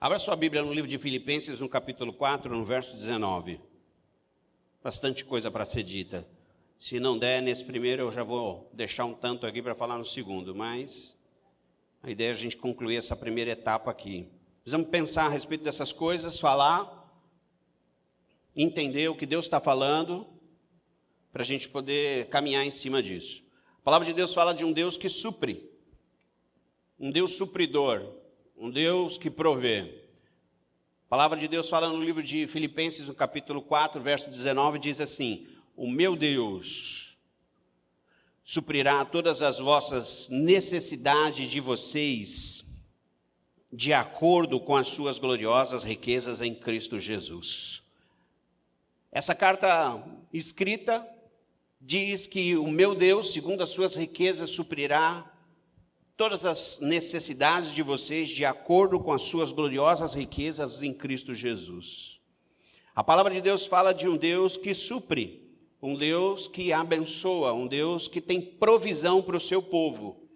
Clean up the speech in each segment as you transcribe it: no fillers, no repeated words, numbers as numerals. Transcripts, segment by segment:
Abra sua Bíblia no livro de Filipenses, no capítulo 4, no verso 19. Bastante coisa para ser dita. Se não der nesse primeiro, eu já vou deixar um tanto aqui para falar no segundo, mas a ideia é a gente concluir essa primeira etapa aqui. Precisamos pensar a respeito dessas coisas, falar, entender o que Deus está falando, para a gente poder caminhar em cima disso. A palavra de Deus fala de um Deus que supre, um Deus supridor, um Deus que provê. A palavra de Deus fala no livro de Filipenses, no capítulo 4, verso 19, diz assim: o meu Deus suprirá todas as vossas necessidades de vocês, de acordo com as suas gloriosas riquezas em Cristo Jesus. Essa carta escrita diz que o meu Deus, segundo as suas riquezas, suprirá todas as necessidades de vocês de acordo com as suas gloriosas riquezas em Cristo Jesus. A palavra de Deus fala de um Deus que supre, um Deus que abençoa, um Deus que tem provisão para o seu povo.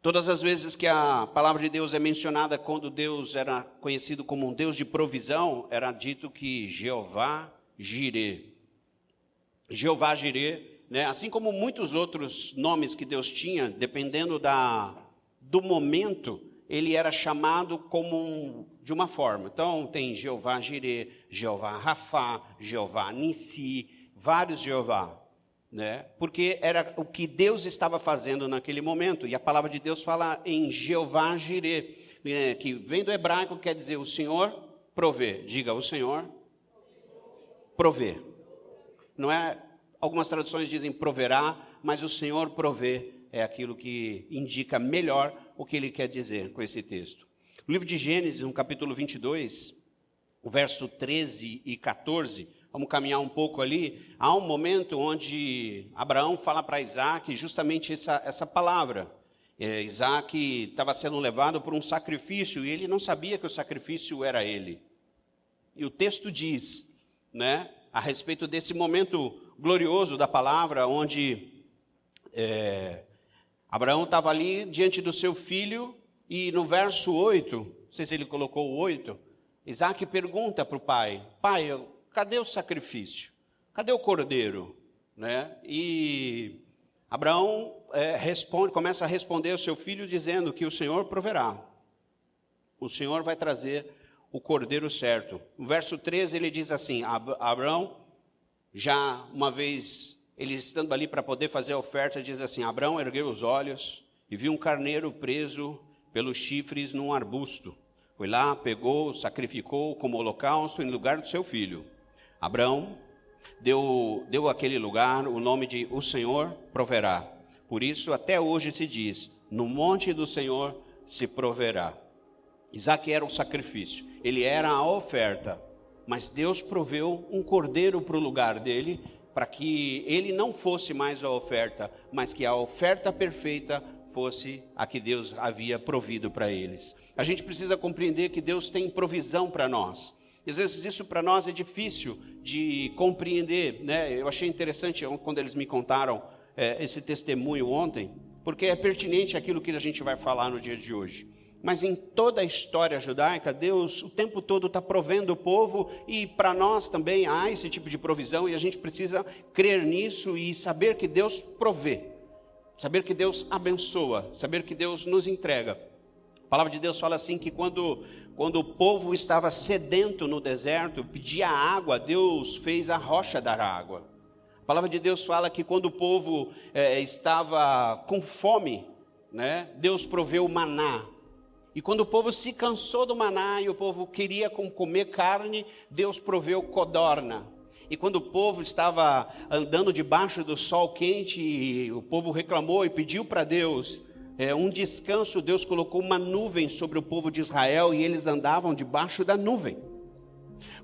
Todas as vezes que a palavra de Deus é mencionada, quando Deus era conhecido como um Deus de provisão, era dito que Jeová Jireh. Jeová Jireh, né? Assim como muitos outros nomes que Deus tinha, dependendo do momento, ele era chamado de uma forma. Então, tem Jeová Jireh, Jeová Rafá, Jeová Nissi, vários Jeová, né? Porque era o que Deus estava fazendo naquele momento. E a palavra de Deus fala em Jeová Jireh, né? Que vem do hebraico, quer dizer o Senhor provê. Diga, o Senhor provê. Não é, algumas traduções dizem proverá, mas o Senhor provê é aquilo que indica melhor o que ele quer dizer com esse texto. No livro de Gênesis, no capítulo 22, o verso 13 e 14, vamos caminhar um pouco ali, há um momento onde Abraão fala para Isaac justamente essa palavra. Isaac estava sendo levado por um sacrifício e ele não sabia que o sacrifício era ele. E o texto diz, né, a respeito desse momento glorioso da palavra, onde Abraão estava ali diante do seu filho, e no verso 8, não sei se ele colocou o 8, Isaac pergunta para o pai: pai, cadê o sacrifício? Cadê o cordeiro? Né? E Abraão começa a responder ao seu filho dizendo que o Senhor proverá. O Senhor vai trazer o cordeiro certo. No verso 13 ele diz assim: Abraão, já uma vez ele estando ali para poder fazer a oferta, diz assim: Abraão ergueu os olhos e viu um carneiro preso pelos chifres num arbusto. Foi lá, pegou, sacrificou como holocausto em lugar do seu filho. Abraão deu àquele lugar o nome de o Senhor proverá. Por isso até hoje se diz: no monte do Senhor se proverá. Isaac era o sacrifício, ele era a oferta, mas Deus proveu um cordeiro para o lugar dele, para que ele não fosse mais a oferta, mas que a oferta perfeita fosse a que Deus havia provido para eles. A gente precisa compreender que Deus tem provisão para nós. E às vezes isso para nós é difícil de compreender, né? Eu achei interessante quando eles me contaram esse testemunho ontem, porque é pertinente àquilo que a gente vai falar no dia de hoje. Mas em toda a história judaica, Deus o tempo todo está provendo o povo, e para nós também há esse tipo de provisão, e a gente precisa crer nisso e saber que Deus provê, saber que Deus abençoa, saber que Deus nos entrega. A palavra de Deus fala assim que quando o povo estava sedento no deserto, pedia água, Deus fez a rocha dar água. A palavra de Deus fala que quando o povo estava com fome, né, Deus proveu o maná. E quando o povo se cansou do maná e o povo queria comer carne, Deus proveu codorna. E quando o povo estava andando debaixo do sol quente, e o povo reclamou e pediu para Deus um descanso, Deus colocou uma nuvem sobre o povo de Israel e eles andavam debaixo da nuvem.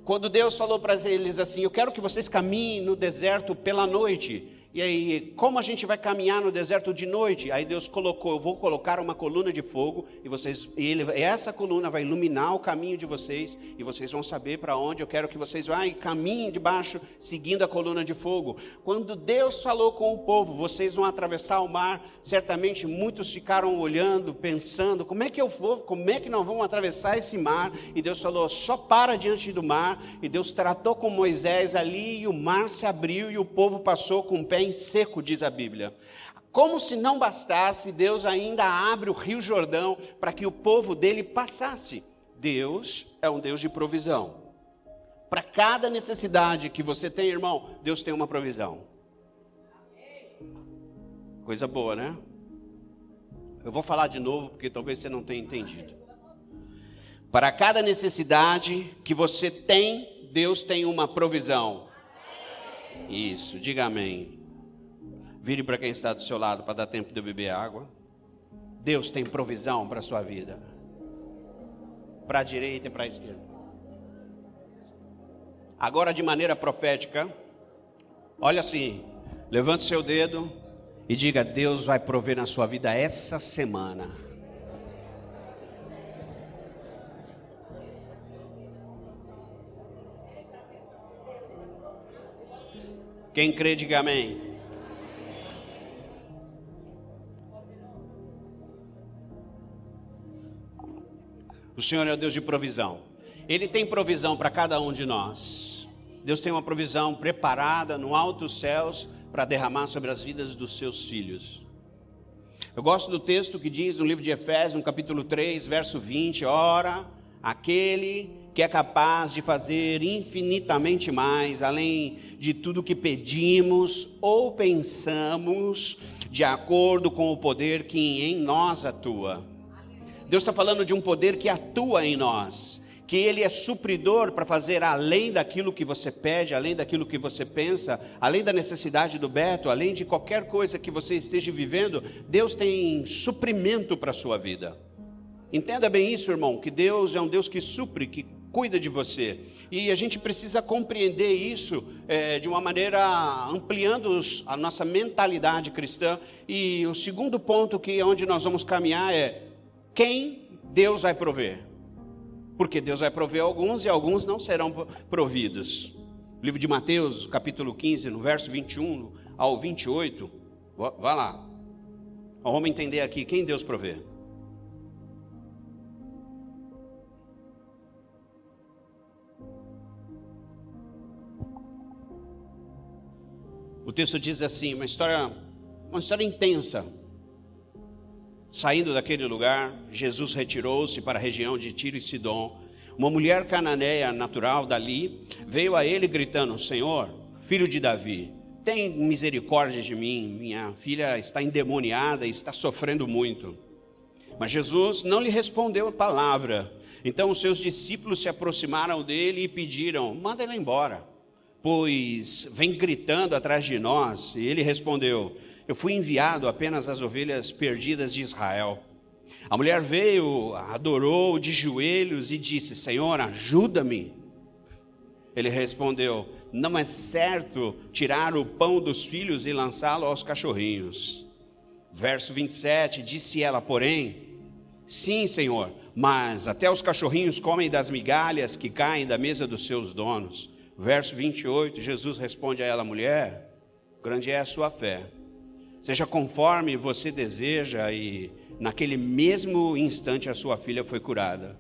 Quando Deus falou para eles assim: eu quero que vocês caminhem no deserto pela noite, E aí, como a gente vai caminhar no deserto de noite? Aí Deus colocou, eu vou colocar uma coluna de fogo, e essa coluna vai iluminar o caminho de vocês, e vocês vão saber para onde eu quero que vocês vão, e caminhem debaixo, seguindo a coluna de fogo. Quando Deus falou com o povo, vocês vão atravessar o mar, certamente muitos ficaram olhando, pensando, como é que nós vamos atravessar esse mar? E Deus falou, só para diante do mar, e Deus tratou com Moisés ali, e o mar se abriu, e o povo passou com o pé em seco, diz a Bíblia. Como se não bastasse, Deus ainda abre o Rio Jordão para que o povo dele passasse. Deus é um Deus de provisão. Para cada necessidade que você tem, irmão, Deus tem uma provisão. Coisa boa, né? Eu vou falar de novo, porque talvez você não tenha entendido. Para cada necessidade que você tem, Deus tem uma provisão. Isso, diga amém. Vire para quem está do seu lado para dar tempo de eu beber água. Deus tem provisão para a sua vida. Para a direita e para a esquerda. Agora de maneira profética, olha assim, levante seu dedo e diga, Deus vai prover na sua vida essa semana. Quem crê, diga amém. O Senhor é o Deus de provisão. Ele tem provisão para cada um de nós. Deus tem uma provisão preparada no alto dos céus para derramar sobre as vidas dos seus filhos. Eu gosto do texto que diz no livro de Efésios, no capítulo 3, verso 20, ora, aquele que é capaz de fazer infinitamente mais, além de tudo que pedimos ou pensamos, de acordo com o poder que em nós atua. Deus está falando de um poder que atua em nós, que Ele é supridor para fazer além daquilo que você pede, além daquilo que você pensa, além da necessidade do Beto, além de qualquer coisa que você esteja vivendo, Deus tem suprimento para a sua vida. Entenda bem isso, irmão, que Deus é um Deus que supre, que cuida de você. E a gente precisa compreender isso de uma maneira ampliando a nossa mentalidade cristã. E o segundo ponto onde nós vamos caminhar é quem Deus vai prover. Porque Deus vai prover alguns e alguns não serão providos. Livro de Mateus, capítulo 15, no verso 21 ao 28. Vá lá. Vamos entender aqui quem Deus provê. O texto diz assim, uma história intensa. Saindo daquele lugar, Jesus retirou-se para a região de Tiro e Sidom. Uma mulher cananeia natural dali veio a ele gritando, Senhor, filho de Davi, tem misericórdia de mim, minha filha está endemoniada e está sofrendo muito. Mas Jesus não lhe respondeu palavra. Então os seus discípulos se aproximaram dele e pediram, manda ela embora, pois vem gritando atrás de nós. E ele respondeu, eu fui enviado apenas às ovelhas perdidas de Israel. A mulher veio, adorou de joelhos e disse, Senhor, ajuda-me. Ele respondeu, não é certo tirar o pão dos filhos e lançá-lo aos cachorrinhos. Verso 27, disse ela, porém, sim, Senhor, mas até os cachorrinhos comem das migalhas que caem da mesa dos seus donos. Verso 28, Jesus responde a ela, mulher, grande é a sua fé. Seja conforme você deseja, e naquele mesmo instante a sua filha foi curada.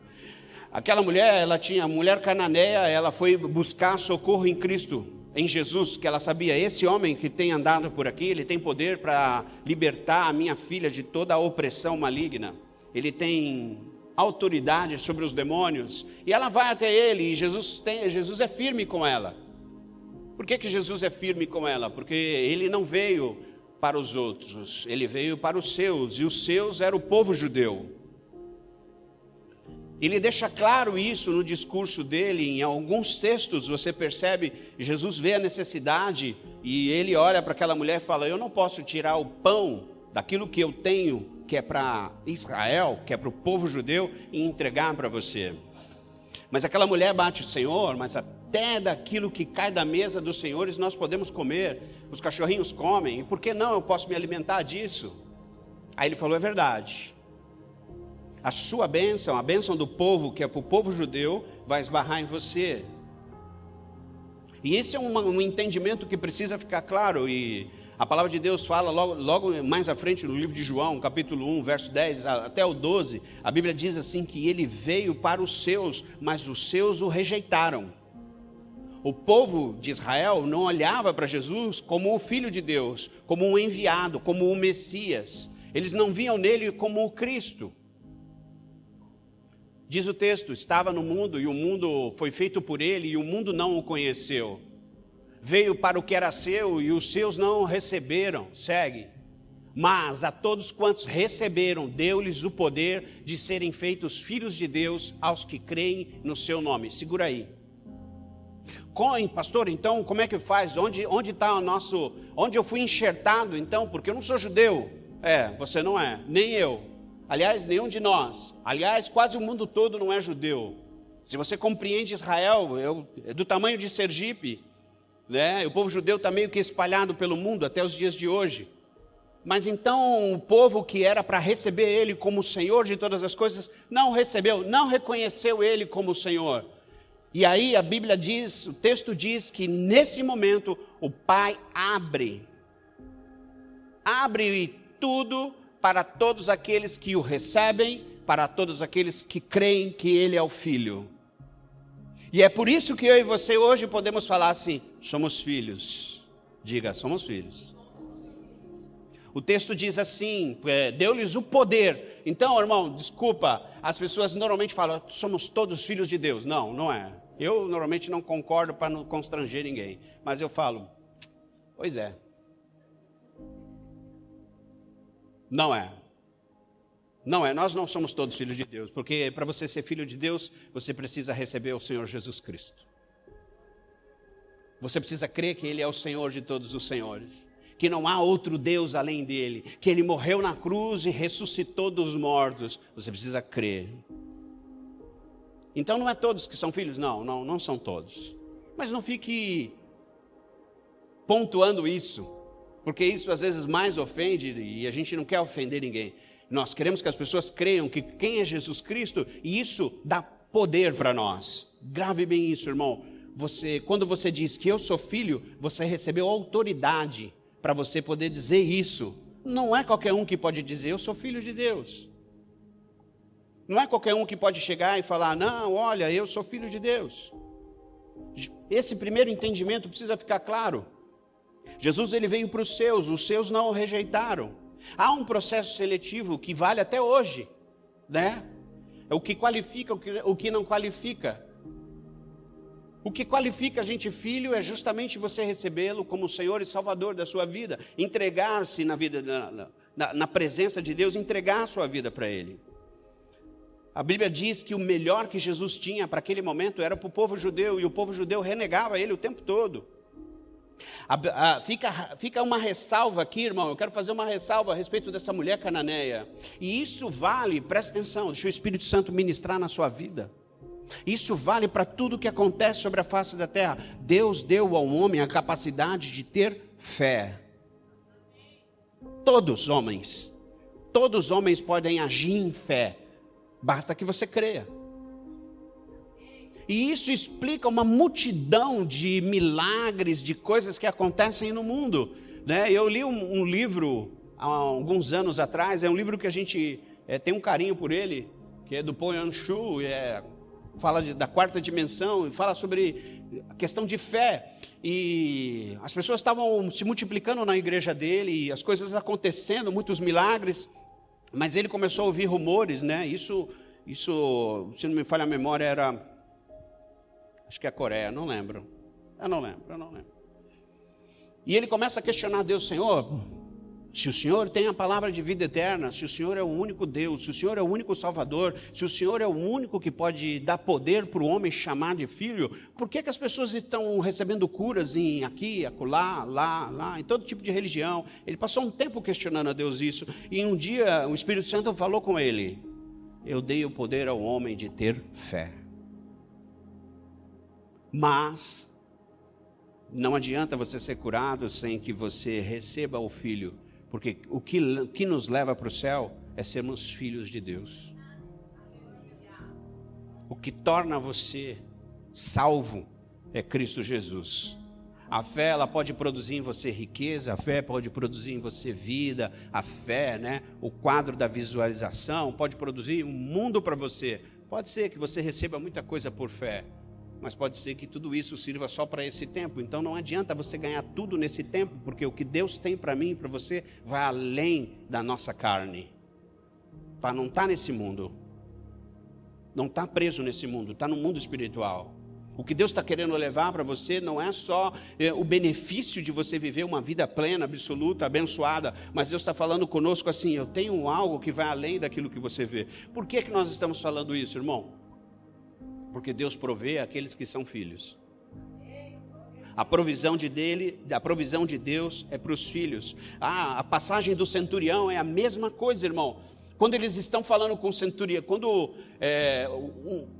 Aquela mulher, a mulher cananeia, ela foi buscar socorro em Cristo, em Jesus, que ela sabia, esse homem que tem andado por aqui, ele tem poder para libertar a minha filha de toda a opressão maligna. Ele tem autoridade sobre os demônios, e ela vai até ele, e Jesus é firme com ela. Por que Jesus é firme com ela? Porque ele não veio para os outros, ele veio para os seus, e os seus era o povo judeu. Ele deixa claro isso no discurso dele, em alguns textos você percebe, Jesus vê a necessidade, e ele olha para aquela mulher e fala, eu não posso tirar o pão daquilo que eu tenho, que é para Israel, que é para o povo judeu, e entregar para você. Mas aquela mulher bate o Senhor, mas até daquilo que cai da mesa dos senhores nós podemos comer, os cachorrinhos comem, e por que não eu posso me alimentar disso? Aí ele falou, é verdade. A sua bênção, a bênção do povo, que é para o povo judeu, vai esbarrar em você. E esse é um entendimento que precisa ficar claro, e a palavra de Deus fala logo mais à frente no livro de João, capítulo 1, verso 10 até o 12, a Bíblia diz assim que ele veio para os seus, mas os seus o rejeitaram. O povo de Israel não olhava para Jesus como o Filho de Deus, como um enviado, como o Messias. Eles não viam nele como o Cristo. Diz o texto, estava no mundo e o mundo foi feito por ele e o mundo não o conheceu. Veio para o que era seu e os seus não o receberam. Segue. Mas a todos quantos receberam, deu-lhes o poder de serem feitos filhos de Deus aos que creem no seu nome. Segura aí. Pastor, então como é que faz? Onde está o nosso... Onde eu fui enxertado então? Porque eu não sou judeu. Você não é, nem eu. Aliás, nenhum de nós. Aliás, quase o mundo todo não é judeu. Se você compreende Israel, é do tamanho de Sergipe, né? O povo judeu está meio que espalhado pelo mundo até os dias de hoje. Mas então o povo que era para receber ele como o Senhor de todas as coisas, não recebeu, não reconheceu ele como o Senhor. E aí a Bíblia diz, o texto diz que nesse momento o Pai abre tudo para todos aqueles que o recebem, para todos aqueles que creem que ele é o Filho. E é por isso que eu e você hoje podemos falar assim, somos filhos. Diga, somos filhos. O texto diz assim, deu-lhes o poder. Então, irmão, desculpa, as pessoas normalmente falam, somos todos filhos de Deus. Não, não é. Eu normalmente não concordo para não constranger ninguém. Mas eu falo, pois é. Não é. Não é, nós não somos todos filhos de Deus, porque para você ser filho de Deus, você precisa receber o Senhor Jesus Cristo. Você precisa crer que Ele é o Senhor de todos os senhores, que não há outro Deus além dEle, que Ele morreu na cruz e ressuscitou dos mortos. Você precisa crer. Então não é todos que são filhos, não são todos. Mas não fique pontuando isso, porque isso às vezes mais ofende e a gente não quer ofender ninguém. Nós queremos que as pessoas creiam que quem é Jesus Cristo, e isso dá poder para nós. Grave bem isso, irmão. Quando você diz que eu sou filho, você recebeu autoridade para você poder dizer isso. Não é qualquer um que pode dizer, eu sou filho de Deus. Não é qualquer um que pode chegar e falar, não, olha, eu sou filho de Deus. Esse primeiro entendimento precisa ficar claro. Jesus ele veio para os seus não o rejeitaram. Há um processo seletivo que vale até hoje, né? É o que qualifica, o que não qualifica. O que qualifica a gente filho é justamente você recebê-lo como Senhor e Salvador da sua vida, entregar-se na vida, na presença de Deus, entregar a sua vida para Ele. A Bíblia diz que o melhor que Jesus tinha para aquele momento era para o povo judeu, e o povo judeu renegava Ele o tempo todo. Fica uma ressalva aqui, irmão, eu quero fazer uma ressalva a respeito dessa mulher cananeia. E isso vale, presta atenção, deixa o Espírito Santo ministrar na sua vida. Isso vale para tudo que acontece sobre a face da terra. Deus deu ao homem a capacidade de ter fé. Todos os homens podem agir em fé, basta que você creia. E isso explica uma multidão de milagres, de coisas que acontecem no mundo, né? Eu li um livro há alguns anos atrás, é um livro que a gente tem um carinho por ele, que é do Paul Yanshu, fala da quarta dimensão, fala sobre a questão de fé. E as pessoas estavam se multiplicando na igreja dele, as coisas acontecendo, muitos milagres, mas ele começou a ouvir rumores, né? Isso, se não me falha a memória, era... acho que é a Coreia, não lembro. Eu não lembro. E ele começa a questionar Deus, Senhor, se o Senhor tem a palavra de vida eterna, se o Senhor é o único Deus, se o Senhor é o único Salvador, se o Senhor é o único que pode dar poder para o homem chamar de filho, por que as pessoas estão recebendo curas aqui, acolá, lá, em todo tipo de religião? Ele passou um tempo questionando a Deus isso, e um dia o Espírito Santo falou com ele, eu dei o poder ao homem de ter fé. Mas não adianta você ser curado sem que você receba o Filho, porque o que nos leva para o céu é sermos filhos de Deus. O que torna você salvo é Cristo Jesus. A fé, ela pode produzir em você riqueza, a fé pode produzir em você vida, a fé, o quadro da visualização, pode produzir um mundo para você. Pode ser que você receba muita coisa por fé, mas pode ser que tudo isso sirva só para esse tempo. Então não adianta você ganhar tudo nesse tempo, porque o que Deus tem para mim e para você vai além da nossa carne. Não está nesse mundo, não está preso nesse mundo, está no mundo espiritual. O que Deus está querendo levar para você não é só o benefício de você viver uma vida plena, absoluta, abençoada, mas Deus está falando conosco assim, eu tenho algo que vai além daquilo que você vê. Por que nós estamos falando isso, irmão? Porque Deus provê aqueles que são filhos. A provisão de Deus é para os filhos. A passagem do centurião é a mesma coisa, irmão. Quando eles estão falando com o centurião,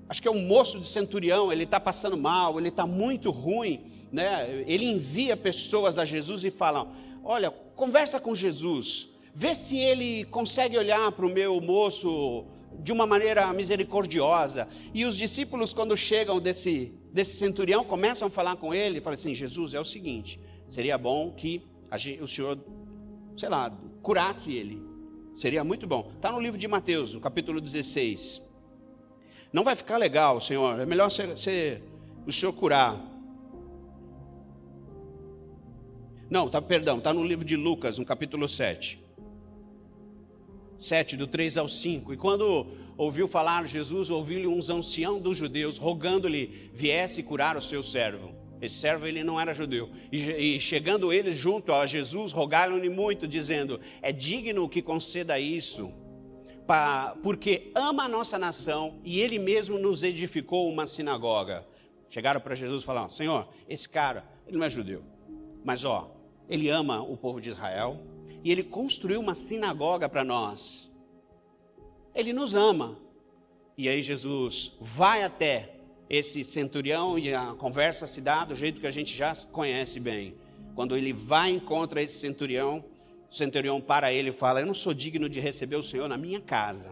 acho que é um moço de centurião, ele está passando mal, ele está muito ruim, ele envia pessoas a Jesus e fala, olha, conversa com Jesus, vê se ele consegue olhar para o meu moço de uma maneira misericordiosa. E os discípulos, quando chegam desse centurião, começam a falar com ele, falam assim, Jesus, é o seguinte, seria bom que o Senhor, curasse ele. Seria muito bom. Está no livro de Mateus, no capítulo 16. Não vai ficar legal, Senhor. É melhor o Senhor curar. Não, está no livro de Lucas, no capítulo 7. 7, do 3 ao 5. E quando ouviu falar Jesus, ouviu-lhe uns anciãos dos judeus, rogando-lhe, viesse curar o seu servo. Esse servo, ele não era judeu. E chegando eles junto a Jesus, rogaram-lhe muito, dizendo, é digno que conceda isso, porque ama a nossa nação e ele mesmo nos edificou uma sinagoga. Chegaram para Jesus e falaram, Senhor, esse cara, ele não é judeu, mas ele ama o povo de Israel e ele construiu uma sinagoga para nós. Ele nos ama. E aí Jesus vai até esse centurião e a conversa se dá do jeito que a gente já conhece bem. Quando ele vai e encontra esse centurião, o centurião para ele e fala, eu não sou digno de receber o Senhor na minha casa.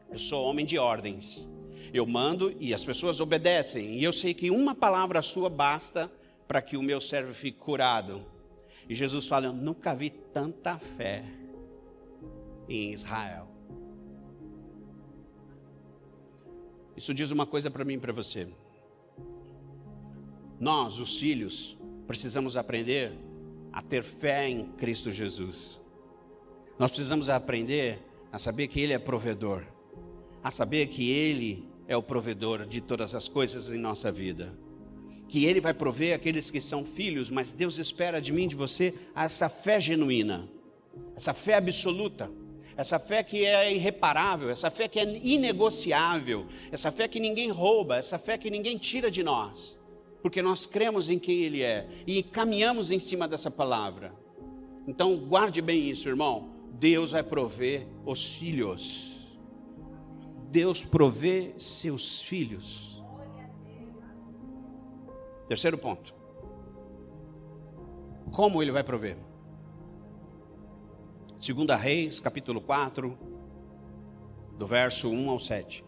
Eu sou homem de ordens. Eu mando e as pessoas obedecem. E eu sei que uma palavra sua basta para que o meu servo fique curado. E Jesus fala, eu nunca vi tanta fé em Israel. Isso diz uma coisa para mim e para você. Nós, os filhos, precisamos aprender a ter fé em Cristo Jesus. Nós precisamos aprender a saber que Ele é provedor. A saber que Ele é o provedor de todas as coisas em nossa vida. Que Ele vai prover aqueles que são filhos, mas Deus espera de mim e de você essa fé genuína. Essa fé absoluta. Essa fé que é irreparável, essa fé que é inegociável, essa fé que ninguém rouba, essa fé que ninguém tira de nós, porque nós cremos em quem Ele é e caminhamos em cima dessa palavra. Então guarde bem isso, irmão, Deus vai prover os filhos, Deus provê seus filhos. Terceiro ponto, como Ele vai prover? 2 Reis, capítulo 4, do verso 1 ao 7.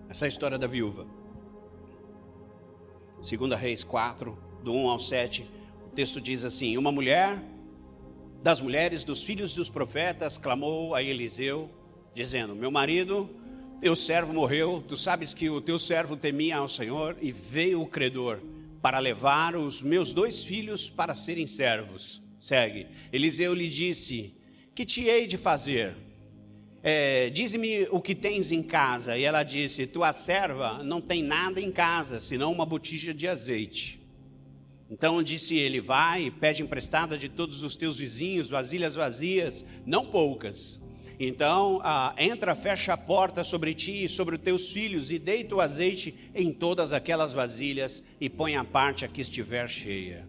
Essa é a história da viúva. 2 Reis 4, do 1 ao 7, o texto diz assim, uma mulher das mulheres dos filhos dos profetas clamou a Eliseu, dizendo, meu marido, teu servo morreu, tu sabes que o teu servo temia ao Senhor e veio o credor para levar os meus 2 filhos para serem servos. Segue. Eliseu lhe disse, que te hei de fazer? Dize-me o que tens em casa. E ela disse, tua serva não tem nada em casa, senão uma botija de azeite. Então disse ele, vai e pede emprestada de todos os teus vizinhos, vasilhas vazias, não poucas. Então, entra, fecha a porta sobre ti e sobre os teus filhos e deita o azeite em todas aquelas vasilhas e põe a parte a que estiver cheia.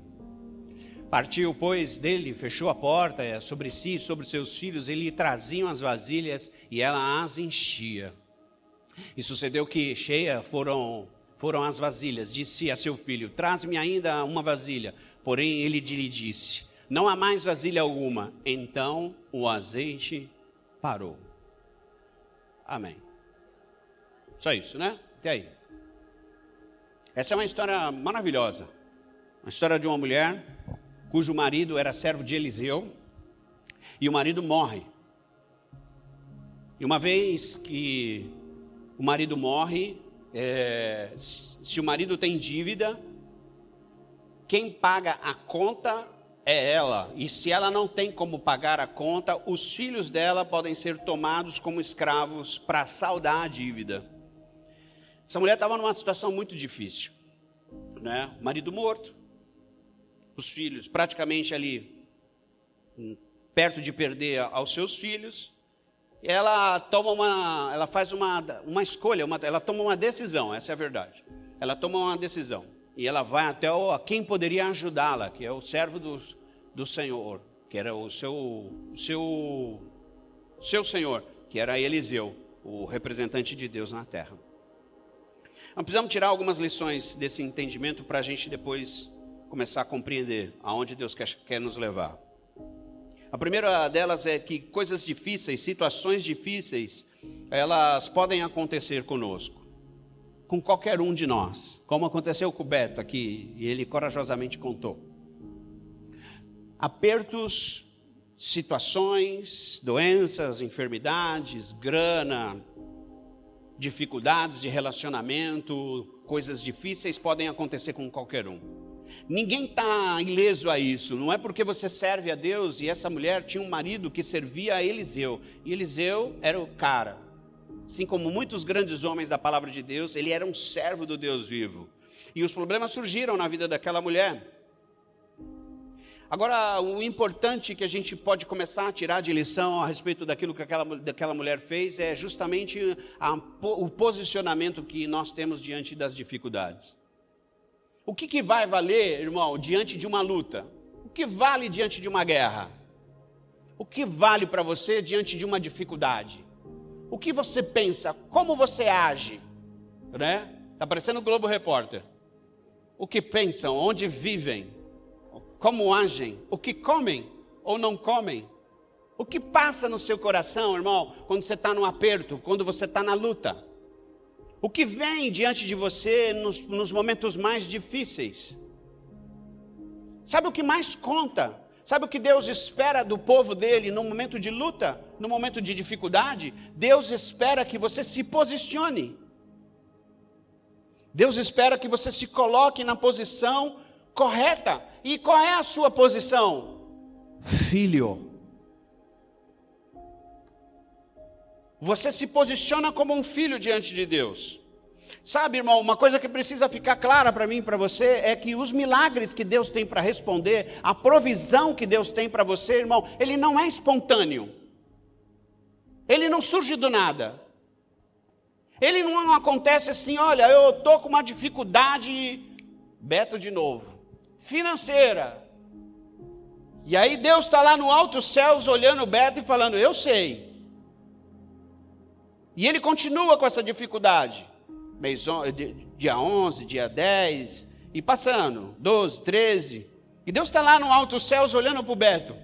Partiu, pois, dele, fechou a porta sobre si e sobre seus filhos, e lhe traziam as vasilhas e ela as enchia. E sucedeu que cheia foram as vasilhas. Disse a seu filho: traz-me ainda uma vasilha. Porém ele lhe disse: não há mais vasilha alguma. Então o azeite parou. Amém. Só isso, né? Até aí. Essa é uma história maravilhosa. Uma história de uma mulher cujo marido era servo de Eliseu. E o marido morre. E uma vez que o marido morre, se o marido tem dívida, quem paga a conta é ela. E se ela não tem como pagar a conta, os filhos dela podem ser tomados como escravos para saldar a dívida. Essa mulher estava numa situação muito difícil, né? O marido morto, os filhos praticamente ali, perto de perder aos seus filhos. Ela faz uma escolha, ela toma uma decisão, essa é a verdade. Ela toma uma decisão e ela vai até quem poderia ajudá-la, que é o servo do Senhor, que era o seu Senhor, que era Eliseu, o representante de Deus na terra. Nós precisamos tirar algumas lições desse entendimento para a gente depois começar a compreender aonde Deus quer nos levar. A primeira delas é que coisas difíceis, situações difíceis, elas podem acontecer conosco, com qualquer um de nós, como aconteceu com o Beto aqui, e ele corajosamente contou. Apertos, situações, doenças, enfermidades, grana, dificuldades de relacionamento, coisas difíceis podem acontecer com qualquer um. Ninguém está ileso a isso. Não é porque você serve a Deus. E essa mulher tinha um marido que servia a Eliseu. E Eliseu era o cara. Assim como muitos grandes homens da palavra de Deus, ele era um servo do Deus vivo. E os problemas surgiram na vida daquela mulher. Agora, o importante que a gente pode começar a tirar de lição a respeito daquilo que aquela mulher fez é justamente o posicionamento que nós temos diante das dificuldades. O que vai valer, irmão, diante de uma luta? O que vale diante de uma guerra? O que vale para você diante de uma dificuldade? O que você pensa? Como você age? Né? Está parecendo o Globo Repórter. O que pensam? Onde vivem? Como agem? O que comem ou não comem? O que passa no seu coração, irmão, quando você está no aperto, quando você está na luta? O que vem diante de você nos momentos mais difíceis? Sabe o que mais conta? Sabe o que Deus espera do povo dele no momento de luta, no momento de dificuldade? Deus espera que você se posicione. Deus espera que você se coloque na posição correta. E qual é a sua posição? Filho. Você se posiciona como um filho diante de Deus. Sabe, irmão, uma coisa que precisa ficar clara para mim e para você é que os milagres que Deus tem para responder, a provisão que Deus tem para você, irmão, ele não é espontâneo. Ele não surge do nada. Ele não acontece assim, olha, eu estou com uma dificuldade, Beto de novo, financeira. E aí Deus está lá no alto céus olhando o Beto e falando, eu sei. E ele continua com essa dificuldade. Dia 11, dia 10, e passando, 12, 13. E Deus está lá no alto céus olhando para o Beto.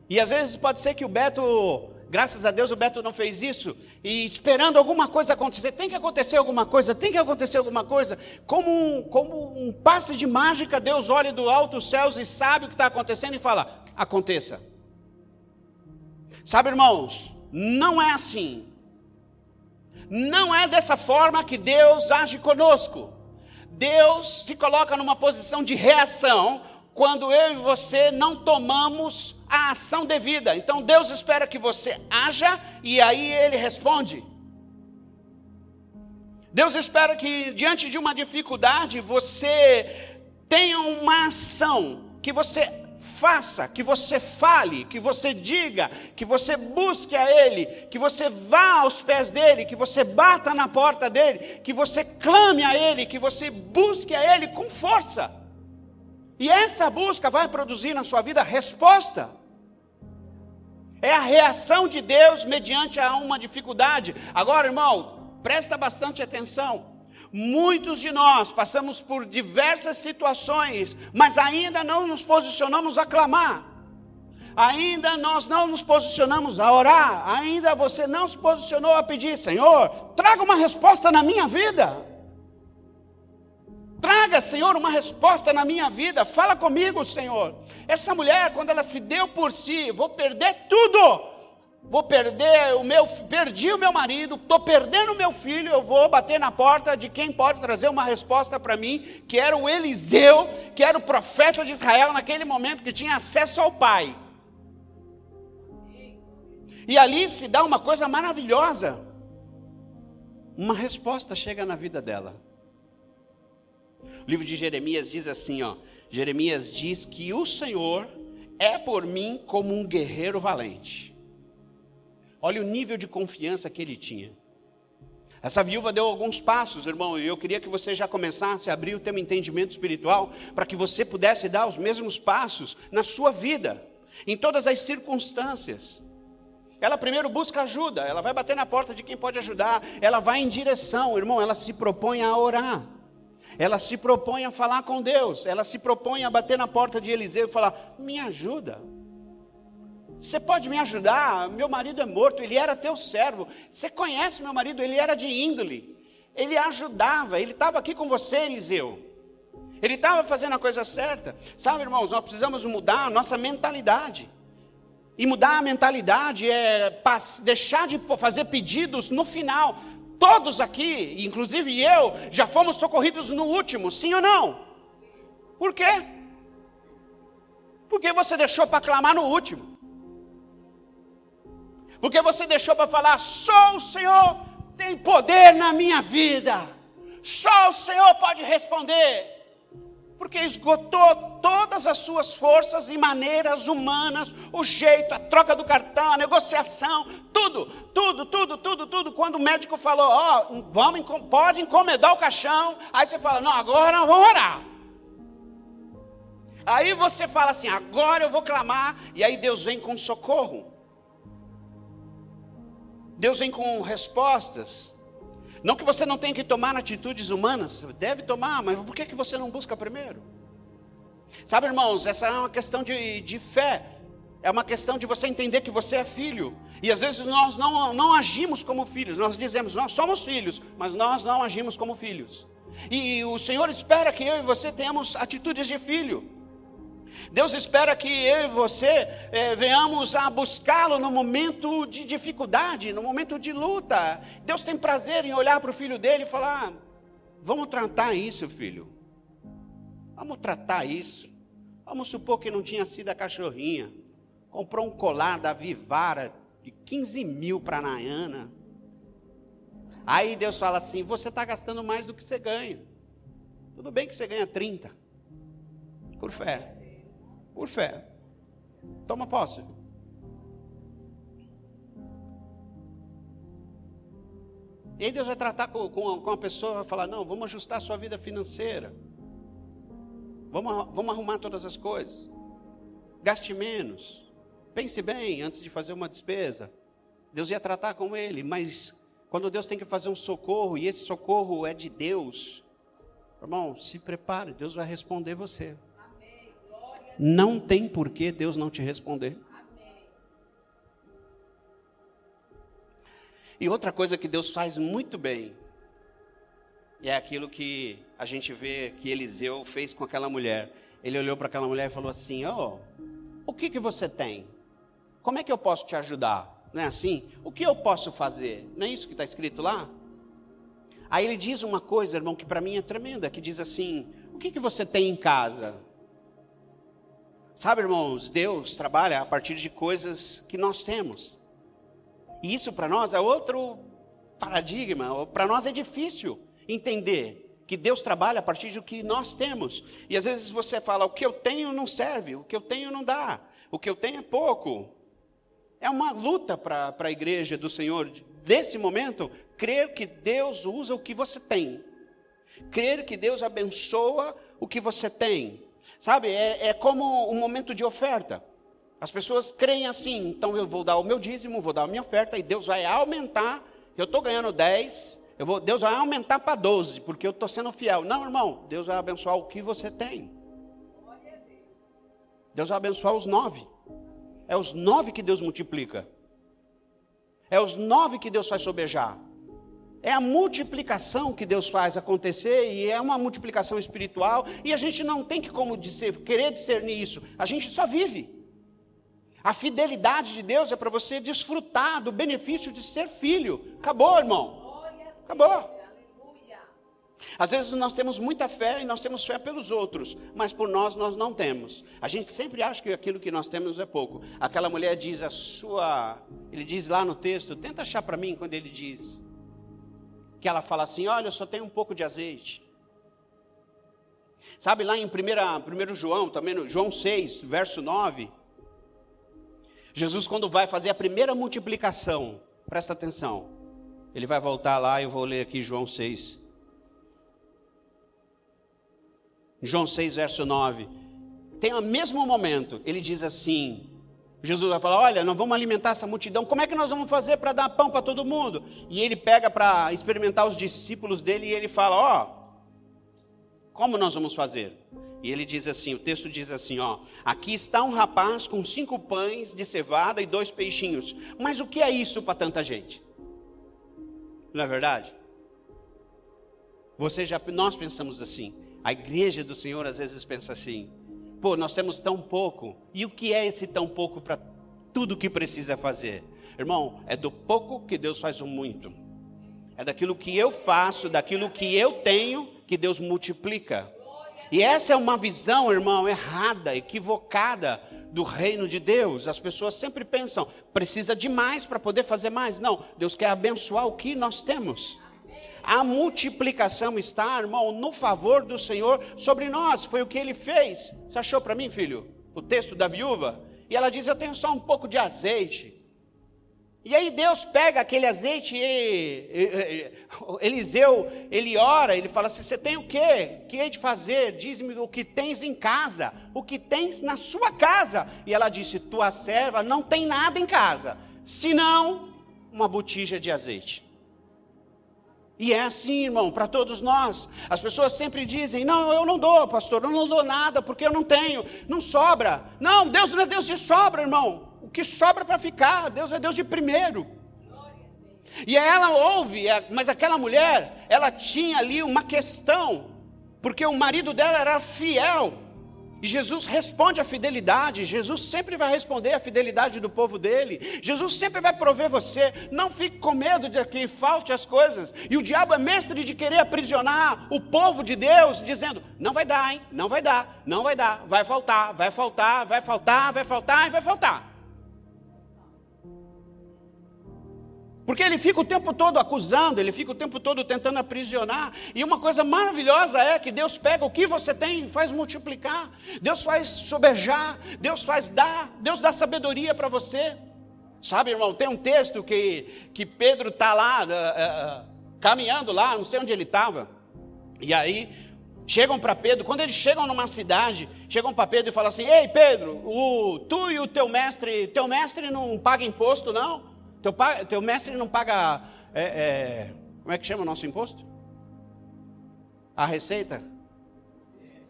E às vezes pode ser que o Beto, graças a Deus o Beto não fez isso, e esperando alguma coisa acontecer. Tem que acontecer alguma coisa, tem que acontecer alguma coisa. Como um passe de mágica, Deus olha do alto céus e sabe o que está acontecendo e fala, aconteça. Sabe, irmãos, não é assim. Não é dessa forma que Deus age conosco. Deus se coloca numa posição de reação quando eu e você não tomamos a ação devida. Então Deus espera que você haja e aí Ele responde. Deus espera que diante de uma dificuldade você tenha uma ação, que você faça, que você fale, que você diga, que você busque a Ele, que você vá aos pés dEle, que você bata na porta dEle, que você clame a Ele, que você busque a Ele com força. E essa busca vai produzir na sua vida resposta. É a reação de Deus mediante a uma dificuldade. Agora, irmão, presta bastante atenção. Muitos de nós passamos por diversas situações, mas ainda não nos posicionamos a clamar. Ainda nós não nos posicionamos a orar. Ainda você não se posicionou a pedir: Senhor, traga uma resposta na minha vida. Traga, Senhor, uma resposta na minha vida. Fala comigo, Senhor. Essa mulher, quando ela se deu por si: vou perder tudo. Perdi o meu marido, estou perdendo o meu filho, eu vou bater na porta de quem pode trazer uma resposta para mim, que era o Eliseu, que era o profeta de Israel naquele momento, que tinha acesso ao Pai. E ali se dá uma coisa maravilhosa. Uma resposta chega na vida dela. O livro de Jeremias diz assim, Jeremias diz que o Senhor é por mim como um guerreiro valente. Olha o nível de confiança que ele tinha. Essa viúva deu alguns passos, irmão, e eu queria que você já começasse a abrir o teu entendimento espiritual, para que você pudesse dar os mesmos passos na sua vida, em todas as circunstâncias. Ela primeiro busca ajuda, ela vai bater na porta de quem pode ajudar, ela vai em direção, irmão, ela se propõe a orar. Ela se propõe a falar com Deus, ela se propõe a bater na porta de Eliseu e falar: me ajuda. Você pode me ajudar? Meu marido é morto, ele era teu servo. Você conhece meu marido, ele era de índole. Ele ajudava, ele estava aqui com você, Eliseu. Ele estava fazendo a coisa certa. Sabe, irmãos, nós precisamos mudar a nossa mentalidade. E mudar a mentalidade é deixar de fazer pedidos no final. Todos aqui, inclusive eu, já fomos socorridos no último, sim ou não? Por quê? Porque você deixou para clamar no último. Porque você deixou para falar: só o Senhor tem poder na minha vida. Só o Senhor pode responder. Porque esgotou todas as suas forças e maneiras humanas, o jeito, a troca do cartão, a negociação, tudo. Quando o médico falou: pode encomendar o caixão, aí você fala: não, agora vamos orar. Aí você fala assim: agora eu vou clamar, e aí Deus vem com socorro. Deus vem com respostas. Não que você não tenha que tomar atitudes humanas, você deve tomar, mas por que você não busca primeiro? Sabe, irmãos, essa é uma questão de fé, é uma questão de você entender que você é filho, e às vezes nós não agimos como filhos, nós dizemos: nós somos filhos, mas nós não agimos como filhos, e o Senhor espera que eu e você tenhamos atitudes de filho. Deus espera que eu e você venhamos a buscá-lo no momento de dificuldade, no momento de luta. Deus tem prazer em olhar para o filho dele e falar: vamos tratar isso, filho. Vamos tratar isso. Vamos supor que não tinha sido a cachorrinha. Comprou um colar da Vivara de 15 mil para a Nayana. Aí Deus fala assim: você está gastando mais do que você ganha. Tudo bem que você ganha 30. Por fé. Por fé. Toma posse. E aí Deus vai tratar com a pessoa, vai falar: não, vamos ajustar a sua vida financeira. Vamos arrumar todas as coisas. Gaste menos. Pense bem antes de fazer uma despesa. Deus ia tratar com ele, mas quando Deus tem que fazer um socorro, e esse socorro é de Deus, irmão, se prepare, Deus vai responder você. Não tem por que Deus não te responder. E outra coisa que Deus faz muito bem, é aquilo que a gente vê que Eliseu fez com aquela mulher. Ele olhou para aquela mulher e falou assim: o que você tem? Como é que eu posso te ajudar? Não é assim? O que eu posso fazer? Não é isso que está escrito lá? Aí ele diz uma coisa, irmão, que para mim é tremenda, que diz assim: o que você tem em casa? Sabe, irmãos, Deus trabalha a partir de coisas que nós temos. E isso para nós é outro paradigma. Para nós é difícil entender que Deus trabalha a partir do que nós temos. E às vezes você fala: o que eu tenho não serve, o que eu tenho não dá, o que eu tenho é pouco. É uma luta para a igreja do Senhor, desse momento, crer que Deus usa o que você tem. Crer que Deus abençoa o que você tem. Sabe, é como um momento de oferta. As pessoas creem assim, então eu vou dar o meu dízimo, vou dar a minha oferta e Deus vai aumentar. Eu estou ganhando 10, Deus vai aumentar para 12, porque eu estou sendo fiel. Não, irmão, Deus vai abençoar o que você tem. Deus vai abençoar os 9. É os 9 que Deus multiplica. É os 9 que Deus faz sobejar. É a multiplicação que Deus faz acontecer, e é uma multiplicação espiritual, e a gente não tem que querer discernir isso, a gente só vive. A fidelidade de Deus é para você desfrutar do benefício de ser filho. Acabou, irmão. Acabou. Às vezes nós temos muita fé e nós temos fé pelos outros, mas por nós não temos. A gente sempre acha que aquilo que nós temos é pouco. Aquela mulher diz ele diz lá no texto, tenta achar para mim quando ele diz, que ela fala assim, olha, eu só tenho um pouco de azeite. Sabe lá em 1 João, também no João 6, verso 9, Jesus, quando vai fazer a primeira multiplicação, presta atenção, ele vai voltar lá, eu vou ler aqui João 6. João 6, verso 9. Tem o mesmo momento, ele diz assim, Jesus vai falar, olha, nós vamos alimentar essa multidão, como é que nós vamos fazer para dar pão para todo mundo? E ele pega para experimentar os discípulos dele e ele fala, como nós vamos fazer? E ele diz assim, o texto diz assim, aqui está um rapaz com 5 pães de cevada e 2 peixinhos. Mas o que é isso para tanta gente? Não é verdade? Nós pensamos assim, a igreja do Senhor às vezes pensa assim, nós temos tão pouco, e o que é esse tão pouco para tudo que precisa fazer? Irmão, é do pouco que Deus faz o muito. É daquilo que eu faço, daquilo que eu tenho, que Deus multiplica. E essa é uma visão, irmão, errada, equivocada do reino de Deus. As pessoas sempre pensam, precisa de mais para poder fazer mais. Não, Deus quer abençoar o que nós temos. A multiplicação está, irmão, no favor do Senhor sobre nós. Foi o que Ele fez. Você achou para mim, filho, o texto da viúva? E ela diz, eu tenho só um pouco de azeite. E aí Deus pega aquele azeite e Eliseu, ele ora, ele fala assim, você tem o quê? O que hei de fazer? Diz-me o que tens em casa, o que tens na sua casa. E ela disse, tua serva não tem nada em casa, senão uma botija de azeite. E é assim, irmão, para todos nós. As pessoas sempre dizem, não, eu não dou, pastor, eu não dou nada, porque eu não tenho, não sobra. Não, Deus não é Deus de sobra, irmão. O que sobra para ficar, Deus é Deus de primeiro. E ela ouve, mas aquela mulher, ela tinha ali uma questão, porque o marido dela era fiel. E Jesus responde a fidelidade, Jesus sempre vai responder a fidelidade do povo dele. Jesus sempre vai prover você, não fique com medo de que falte as coisas. E o diabo é mestre de querer aprisionar o povo de Deus, dizendo, não vai dar, hein? Não vai dar, não vai dar, vai faltar, vai faltar, vai faltar, vai faltar e vai faltar. Porque ele fica o tempo todo acusando, ele fica o tempo todo tentando aprisionar. E uma coisa maravilhosa é que Deus pega o que você tem e faz multiplicar. Deus faz sobejar, Deus faz dar, Deus dá sabedoria para você. Sabe, irmão, tem um texto que Pedro está lá, caminhando lá, não sei onde ele estava. E aí, chegam para Pedro, quando eles chegam numa cidade, chegam para Pedro e falam assim, ei Pedro, tu e o teu mestre não paga imposto não? Teu mestre não paga, como é que chama o nosso imposto? A receita?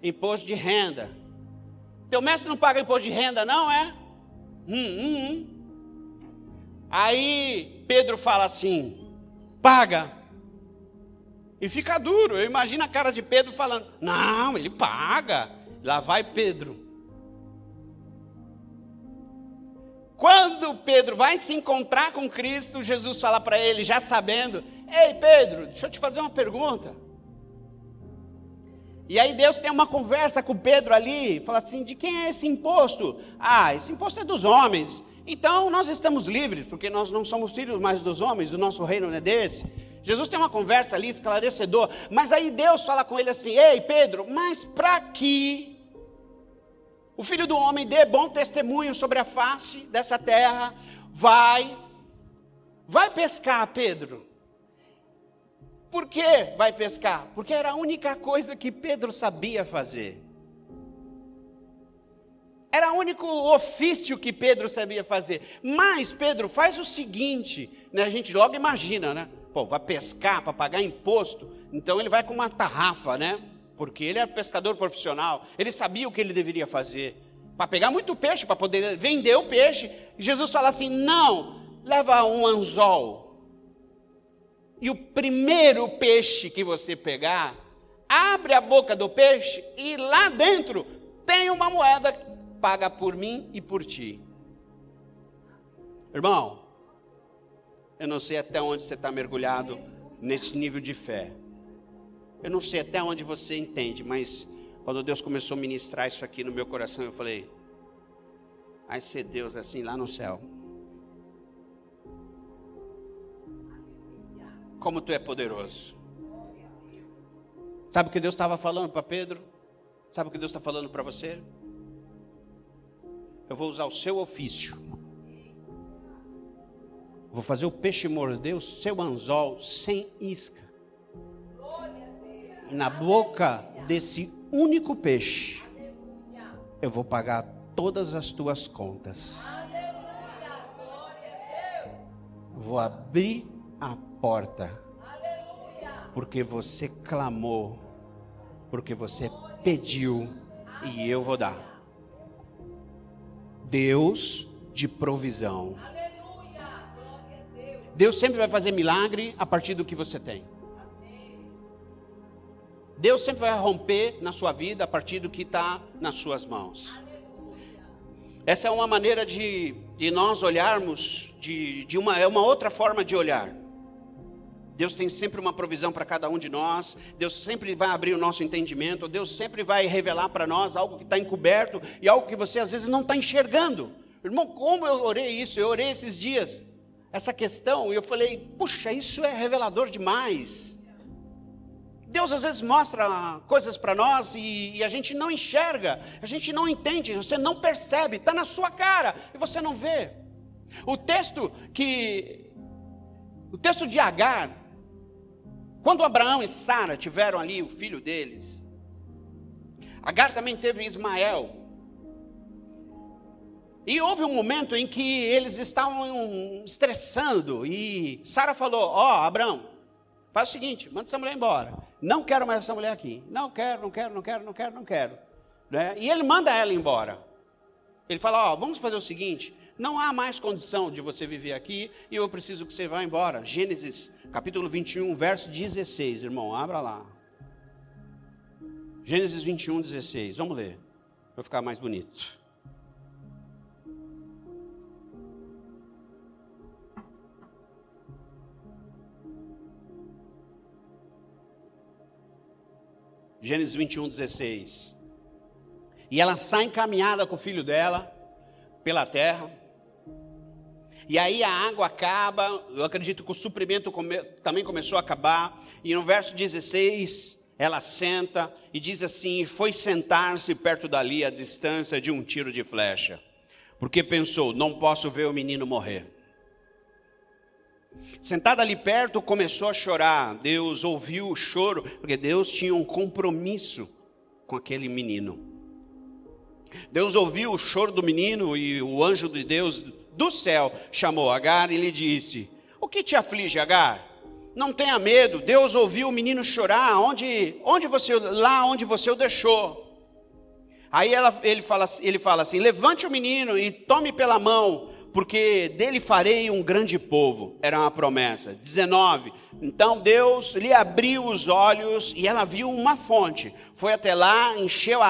Imposto de renda. Teu mestre não paga imposto de renda não, é? Aí Pedro fala assim, paga. E fica duro, eu imagino a cara de Pedro falando, não, ele paga. Lá vai Pedro. Quando Pedro vai se encontrar com Cristo, Jesus fala para ele, já sabendo, ei Pedro, deixa eu te fazer uma pergunta. E aí Deus tem uma conversa com Pedro ali, fala assim, de quem é esse imposto? Ah, esse imposto é dos homens. Então nós estamos livres, porque nós não somos filhos mais dos homens, o nosso reino não é desse. Jesus tem uma conversa ali esclarecedora, mas aí Deus fala com ele assim, ei Pedro, mas para que o Filho do Homem dê bom testemunho sobre a face dessa terra, vai pescar, Pedro. Por que vai pescar? Porque era a única coisa que Pedro sabia fazer. Era o único ofício que Pedro sabia fazer. Mas Pedro faz o seguinte, né? A gente logo imagina, né? Pô, vai pescar para pagar imposto, então ele vai com uma tarrafa, né? Porque ele é pescador profissional, ele sabia o que ele deveria fazer. Para pegar muito peixe, para poder vender o peixe. Jesus fala assim, não, leva um anzol. E o primeiro peixe que você pegar, abre a boca do peixe e lá dentro tem uma moeda paga por mim e por ti. Irmão, eu não sei até onde você está mergulhado nesse nível de fé. Eu não sei até onde você entende, mas quando Deus começou a ministrar isso aqui no meu coração, eu falei, vai ser Deus assim lá no céu. Como tu é poderoso. Sabe o que Deus estava falando para Pedro? Sabe o que Deus está falando para você? Eu vou usar o seu ofício. Vou fazer o peixe morder o seu anzol sem isca. E na boca desse único peixe, eu vou pagar todas as tuas contas. Vou abrir a porta. Porque você clamou. Porque você pediu. E eu vou dar. Deus de provisão. Deus sempre vai fazer milagre a partir do que você tem. Deus sempre vai romper na sua vida a partir do que está nas suas mãos. Essa é uma maneira de nós olharmos, é uma outra forma de olhar. Deus tem sempre uma provisão para cada um de nós. Deus sempre vai abrir o nosso entendimento. Deus sempre vai revelar para nós algo que está encoberto e algo que você às vezes não está enxergando. Irmão, como eu orei isso? Eu orei esses dias, essa questão, e eu falei, puxa, isso é revelador demais. Deus às vezes mostra coisas para nós e a gente não enxerga, a gente não entende, você não percebe, está na sua cara e você não vê. O texto de Agar, quando Abraão e Sara tiveram ali o filho deles, Agar também teve Ismael. E houve um momento em que eles estavam estressando e Sara falou, Abraão, faz o seguinte, manda essa mulher embora. Não quero mais essa mulher aqui. Não quero. Né? E ele manda ela embora. Ele fala, vamos fazer o seguinte, não há mais condição de você viver aqui e eu preciso que você vá embora. Gênesis capítulo 21, verso 16, irmão, abra lá. Gênesis 21, 16, vamos ler, para ficar mais bonito. Gênesis 21, 16. E ela sai encaminhada com o filho dela pela terra. E aí a água acaba. Eu acredito que o suprimento também começou a acabar. E no verso 16, ela senta e diz assim: foi sentar-se perto dali, a distância de um tiro de flecha. Porque pensou, não posso ver o menino morrer. Sentada ali perto, começou a chorar. Deus ouviu o choro, porque Deus tinha um compromisso com aquele menino. Deus ouviu o choro do menino e o anjo de Deus do céu chamou Agar e lhe disse: o que te aflige, Agar? Não tenha medo, Deus ouviu o menino chorar onde você o deixou. Aí ele fala assim: levante o menino e tome pela mão, porque dele farei um grande povo. Era uma promessa. 19, então Deus lhe abriu os olhos e ela viu uma fonte. Foi até lá, encheu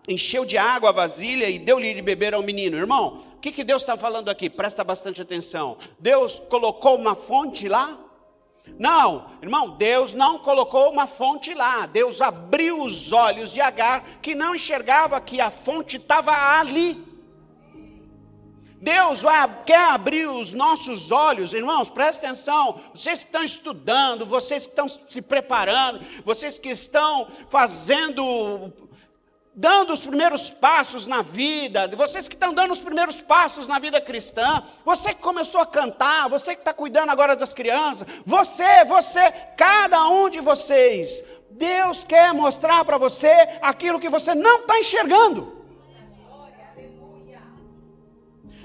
encheu de água a vasilha e deu-lhe de beber ao menino. Irmão, o que Deus está falando aqui? Presta bastante atenção. Deus colocou uma fonte lá? Não, irmão, Deus não colocou uma fonte lá. Deus abriu os olhos de Agar, que não enxergava que a fonte estava ali. Deus quer abrir os nossos olhos, irmãos, presta atenção, vocês que estão estudando, vocês que estão se preparando, vocês que estão dando os primeiros passos na vida, vocês que estão dando os primeiros passos na vida cristã, você que começou a cantar, você que está cuidando agora das crianças, você, cada um de vocês, Deus quer mostrar para você aquilo que você não está enxergando.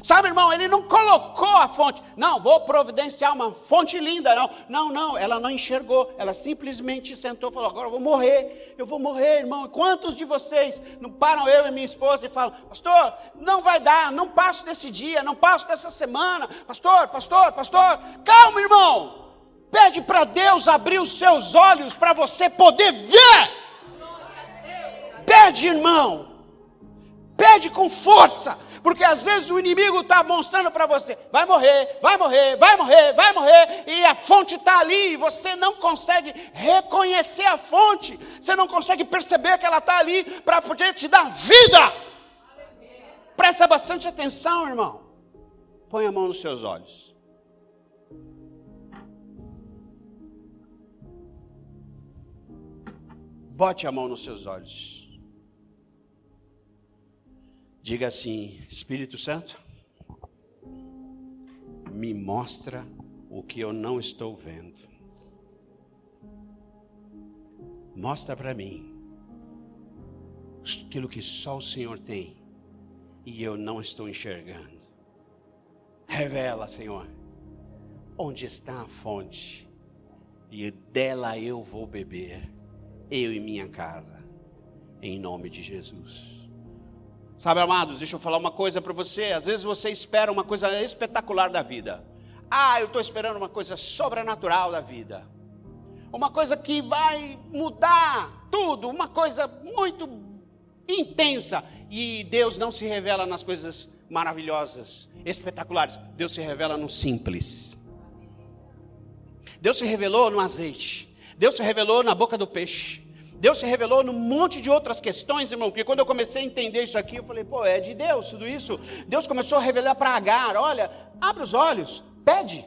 Sabe, irmão, ele não colocou a fonte. Não, vou providenciar uma fonte linda. Não, ela não enxergou. Ela simplesmente sentou e falou, agora eu vou morrer, irmão. Quantos de vocês não param eu e minha esposa e falam, pastor, não vai dar, não passo desse dia, não passo dessa semana. Pastor, calma, irmão. Pede para Deus abrir os seus olhos para você poder ver. Pede, irmão. Pede com força. Porque às vezes o inimigo está mostrando para você, vai morrer, e a fonte está ali, e você não consegue reconhecer a fonte, você não consegue perceber que ela está ali para poder te dar vida. Presta bastante atenção, irmão. Põe a mão nos seus olhos. Bote a mão nos seus olhos. Diga assim, Espírito Santo, me mostra o que eu não estou vendo. Mostra para mim aquilo que só o Senhor tem e eu não estou enxergando. Revela, Senhor, onde está a fonte e dela eu vou beber, eu e minha casa, em nome de Jesus. Sabe, amados, deixa eu falar uma coisa para você. Às vezes você espera uma coisa espetacular da vida. Eu estou esperando uma coisa sobrenatural da vida. Uma coisa que vai mudar tudo. Uma coisa muito intensa. E Deus não se revela nas coisas maravilhosas, espetaculares. Deus se revela no simples. Deus se revelou no azeite. Deus se revelou na boca do peixe. Deus se revelou num monte de outras questões, irmão, porque quando eu comecei a entender isso aqui, eu falei, é de Deus tudo isso. Deus começou a revelar para Agar, olha, abre os olhos, pede,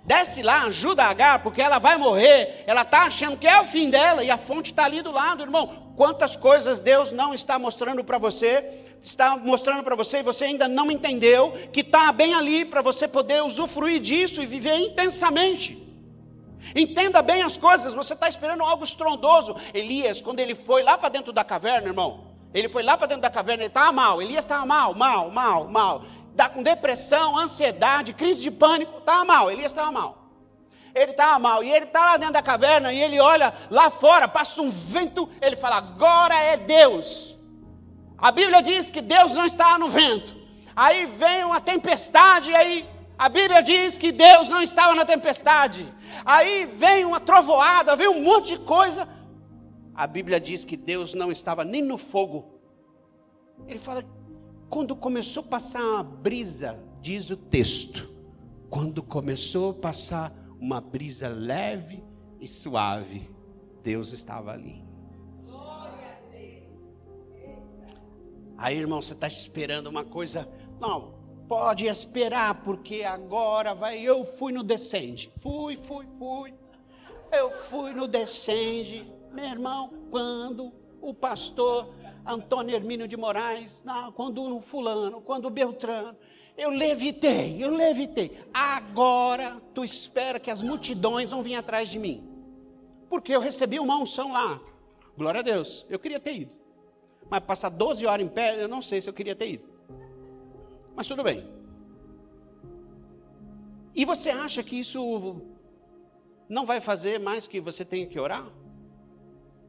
desce lá, ajuda a Agar, porque ela vai morrer, ela está achando que é o fim dela, e a fonte está ali do lado, irmão. Quantas coisas Deus não está mostrando para você, e você ainda não entendeu, que está bem ali para você poder usufruir disso e viver intensamente. Entenda bem as coisas, você está esperando algo estrondoso. Elias, quando ele foi lá para dentro da caverna, irmão, ele foi lá para dentro da caverna, ele estava mal, Elias estava mal, com depressão, ansiedade, crise de pânico, estava mal, Elias estava mal. Ele estava mal, e ele está lá dentro da caverna, e ele olha lá fora, passa um vento, ele fala, agora é Deus. A Bíblia diz que Deus não está no vento. Aí vem uma tempestade, aí a Bíblia diz que Deus não estava na tempestade. Aí vem uma trovoada, vem um monte de coisa. A Bíblia diz que Deus não estava nem no fogo. Ele fala, quando começou a passar uma brisa, diz o texto, quando começou a passar uma brisa leve e suave, Deus estava ali. Aí, irmão, você está esperando uma coisa, não, pode esperar, porque agora eu fui no descende. Eu fui no descende, meu irmão, quando o pastor Antônio Hermínio de Moraes, quando o fulano, quando o Beltrano, eu levitei. Agora tu espera que as multidões vão vir atrás de mim. Porque eu recebi uma unção lá. Glória a Deus, eu queria ter ido. Mas passar 12 horas em pé, eu não sei se eu queria ter ido. Mas tudo bem. E você acha que isso não vai fazer mais que você tenha que orar?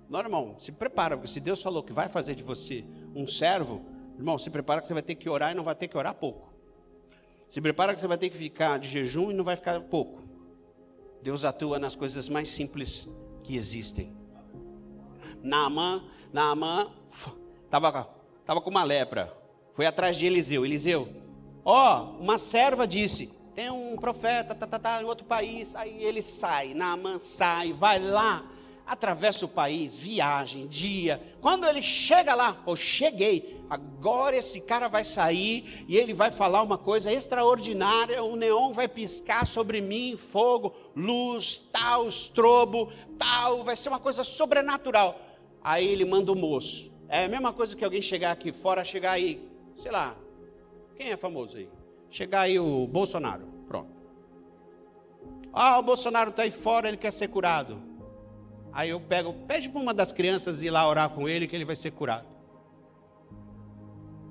Não, irmão, se prepara, porque se Deus falou que vai fazer de você um servo, irmão, se prepara que você vai ter que orar e não vai ter que orar pouco. Se prepara que você vai ter que ficar de jejum e não vai ficar pouco. Deus atua nas coisas mais simples que existem. Naamã estava com uma lepra. Foi atrás de Eliseu. Uma serva disse, tem um profeta, em outro país. Aí ele sai, Naamã sai, vai lá, atravessa o país, viagem, dia. Quando ele chega lá, cheguei, agora esse cara vai sair e ele vai falar uma coisa extraordinária, o neon vai piscar sobre mim, fogo, luz, tal, estrobo, tal, vai ser uma coisa sobrenatural. Aí ele manda o moço. É a mesma coisa que alguém chegar aqui fora, chegar aí, sei lá, quem é famoso aí? Chegar aí o Bolsonaro, pronto. O Bolsonaro está aí fora, ele quer ser curado. Aí eu pede para uma das crianças ir lá orar com ele, que ele vai ser curado.